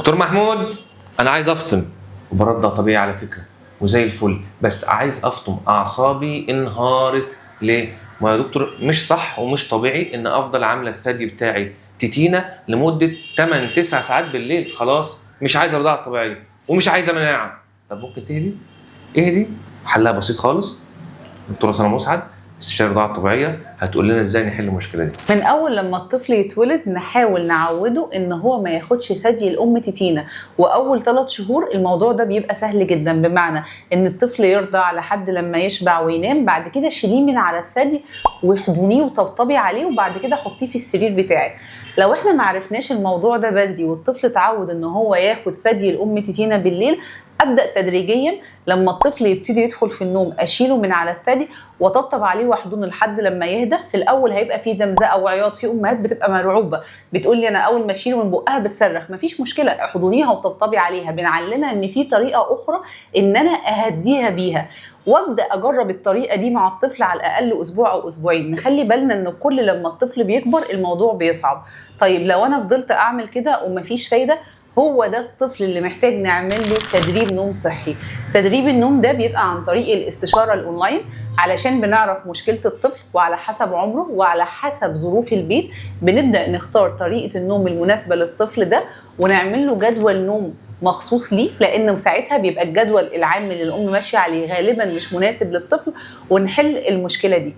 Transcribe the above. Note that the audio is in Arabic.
دكتور محمود، انا عايز افطم. وبرد طبيعي على فكره وزي الفل، بس عايز افطم، اعصابي انهارت. ليه؟ ما يا دكتور مش صح ومش طبيعي ان افضل عامله الثدي بتاعي تتينه لمده 8 9 ساعات بالليل. خلاص مش عايزه رضاعه طبيعيه ومش عايزه مناعه. طب ممكن تهدي؟ اهدي. حلها بسيط خالص. دكتوره سنه مسعد استشاري الرضاعه الطبيعيه هتقول لنا ازاي نحل المشكله دي. من اول لما الطفل يتولد نحاول نعوده ان هو ما ياخدش ثدي الام تتينه، واول 3 شهور الموضوع ده بيبقى سهل جدا، بمعنى ان الطفل يرضع لحد لما يشبع وينام، بعد كده شيليه من على الثدي واحضنيه وطبطبي عليه، وبعد كده حطيه في السرير بتاعك. لو احنا ما عرفناش الموضوع ده بدري والطفل اتعود ان هو ياخد ثدي الام تتينه بالليل، ابدا تدريجيا لما الطفل يبتدي يدخل في النوم اشيله من على الثدي واطبطب عليه واحضنه لحد لما يهدى. في الاول هيبقى في زمزقه وعياط، في امهات بتبقى مرعوبه بتقول لي انا اول ما اشيله من بقها بتصرخ. مفيش مشكله، احضنيها وطبطبي عليها، بنعلمها ان في طريقه اخرى ان انا اهديها بيها، وابدا اجرب الطريقه دي مع الطفل على الاقل اسبوع او اسبوعين. نخلي بالنا ان كل لما الطفل بيكبر الموضوع بيصعب. طيب لو انا فضلت اعمل كده ومفيش فايده، هو ده الطفل اللي محتاج نعمل له تدريب نوم صحي. تدريب النوم ده بيبقى عن طريق الاستشارة الأونلاين، علشان بنعرف مشكلة الطفل وعلى حسب عمره وعلى حسب ظروف البيت بنبدأ نختار طريقة النوم المناسبة للطفل ده ونعمل له جدول نوم مخصوص ليه، لأنه ساعتها بيبقى الجدول العام اللي الأم ماشية عليه غالبا مش مناسب للطفل، ونحل المشكلة دي.